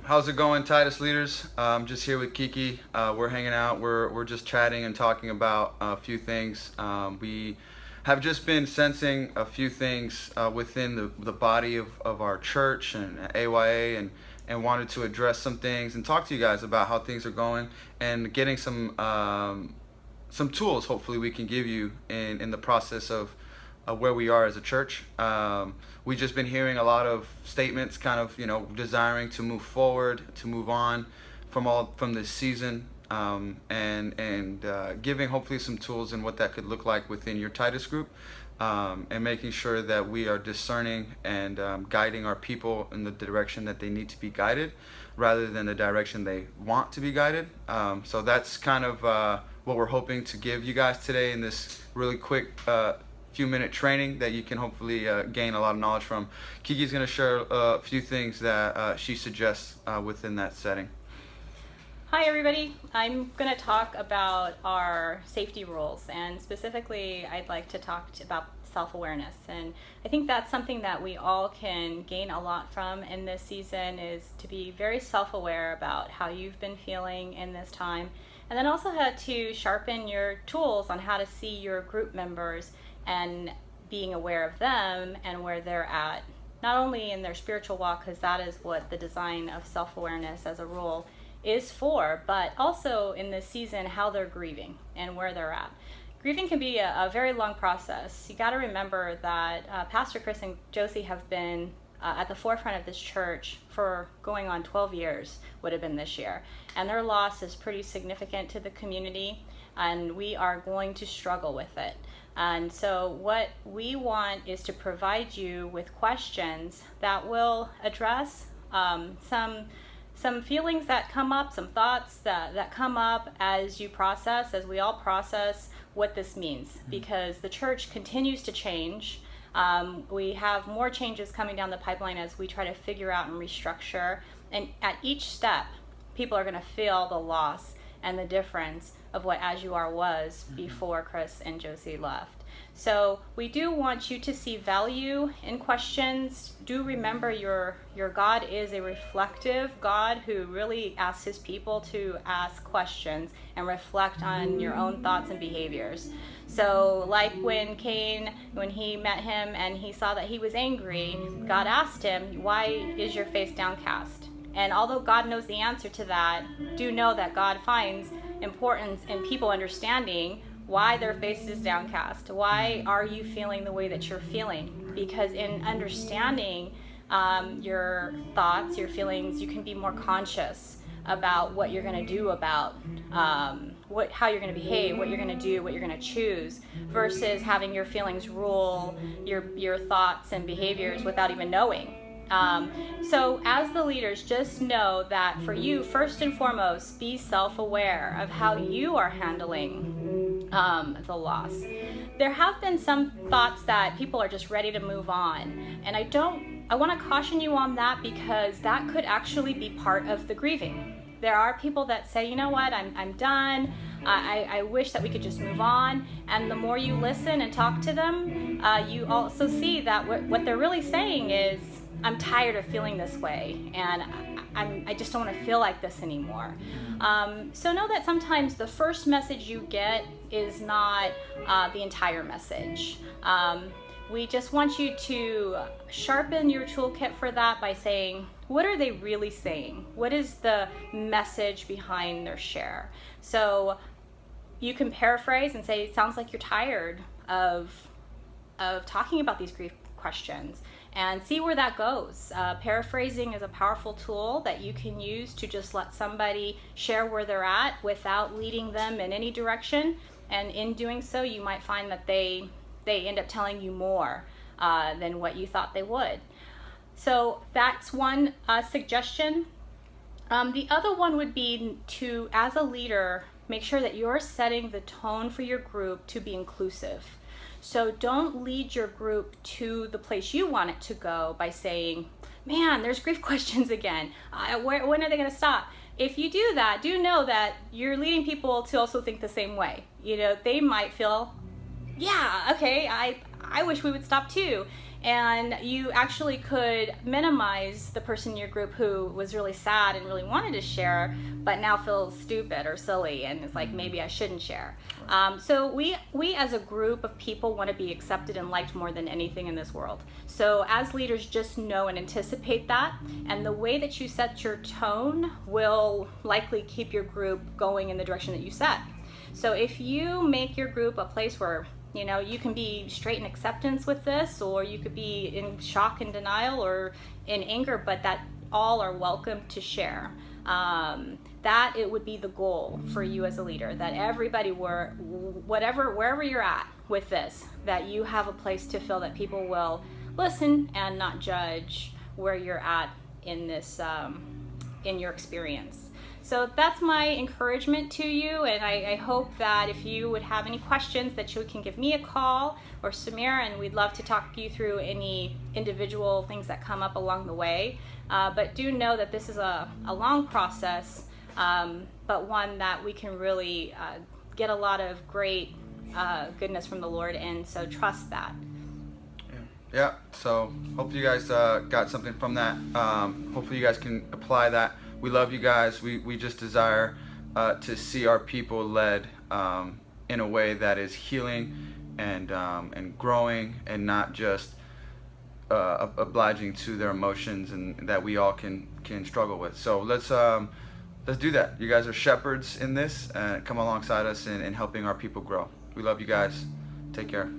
How's it going, Titus leaders? I'm just here with Kiki. We're hanging out. We're just chatting and talking about a few things. We have just been sensing a few things within the body of our church and AYA, and wanted to address some things and talk to you guys about how things are going and getting some tools hopefully we can give you in the process of where we are as a church. We've just been hearing a lot of statements, kind of, desiring to move forward, to move on from this season, and giving hopefully some tools and what that could look like within your Titus group, and making sure that we are discerning and guiding our people in the direction that they need to be guided, rather than the direction they want to be guided. So that's kind of what we're hoping to give you guys today in this really quick few-minute training that you can hopefully gain a lot of knowledge from. Kiki's going to share a few things that she suggests within that setting. Hi everybody, I'm going to talk about our safety rules, and specifically I'd like to talk about self-awareness. And I think that's something that we all can gain a lot from in this season, is to be very self-aware about how you've been feeling in this time, and then also how to sharpen your tools on how to see your group members and being aware of them and where they're at, not only in their spiritual walk, because that is what the design of self-awareness as a rule is for, but also in this season how they're grieving and where they're at. Grieving can be a very long process. You got to remember that Pastor Chris and Josie have been at the forefront of this church for going on 12 years, would have been this year, and their loss is pretty significant to the community, and we are going to struggle with it. And so what we want is to provide you with questions that will address some feelings that come up, some thoughts that come up as we all process what this means, because the church continues to change. We have more changes coming down the pipeline as we try to figure out and restructure, and at each step people are going to feel the loss and the difference of what As You Are was before Chris and Josie left. So we do want you to see value in questions. Do remember your God is a reflective God who really asks his people to ask questions and reflect on your own thoughts and behaviors. So like when Cain, when he met him and he saw that he was angry, God asked him, "Why is your face downcast?" And although God knows the answer to that, do know that God finds importance in people understanding why their face is downcast. Why are you feeling the way that you're feeling? Because in understanding your thoughts, your feelings, you can be more conscious about what you're going to do about how you're going to behave, what you're going to do, what you're going to choose, versus having your feelings rule your thoughts and behaviors without even knowing. So as the leaders, just know that for you, first and foremost, be self-aware of how you are handling the loss. There have been some thoughts that people are just ready to move on, and I want to caution you on that, because that could actually be part of the grieving. There are people that say, you know what, I'm done. I wish that we could just move on. And the more you listen and talk to them, you also see that what they're really saying is, I'm tired of feeling this way, and I just don't want to feel like this anymore. So know that sometimes the first message you get is not the entire message. We just want you to sharpen your toolkit for that by saying, what are they really saying? What is the message behind their share? So you can paraphrase and say, it sounds like you're tired of talking about these grief questions, and see where that goes. Paraphrasing is a powerful tool that you can use to just let somebody share where they're at without leading them in any direction. And in doing so, you might find that they end up telling you more than what you thought they would. So that's one suggestion. The other one would be to, as a leader, make sure that you're setting the tone for your group to be inclusive. So don't lead your group to the place you want it to go by saying, man, there's grief questions again. When are they going to stop? If you do that, do know that you're leading people to also think the same way. They might feel, yeah, okay, I wish we would stop too. And you actually could minimize the person in your group who was really sad and really wanted to share, but now feels stupid or silly and is like, maybe I shouldn't share. So we as a group of people want to be accepted and liked more than anything in this world. So as leaders, just know and anticipate that. And the way that you set your tone will likely keep your group going in the direction that you set. So if you make your group a place where you can be straight in acceptance with this, or you could be in shock and denial or in anger, but that all are welcome to share. That it would be the goal for you as a leader, that everybody wherever you're at with this, that you have a place to feel that people will listen and not judge where you're at in this, in your experience. So that's my encouragement to you, and I hope that if you would have any questions that you can give me a call or Samir, and we'd love to talk you through any individual things that come up along the way. But do know that this is a long process, but one that we can really get a lot of great goodness from the Lord, and so trust that. Yeah, so hopefully you guys got something from that. Hopefully you guys can apply that. We love you guys. We just desire to see our people led in a way that is healing and growing, and not just obliging to their emotions, and that we all can struggle with. So let's do that. You guys are shepherds in this, and come alongside us in helping our people grow. We love you guys. Take care.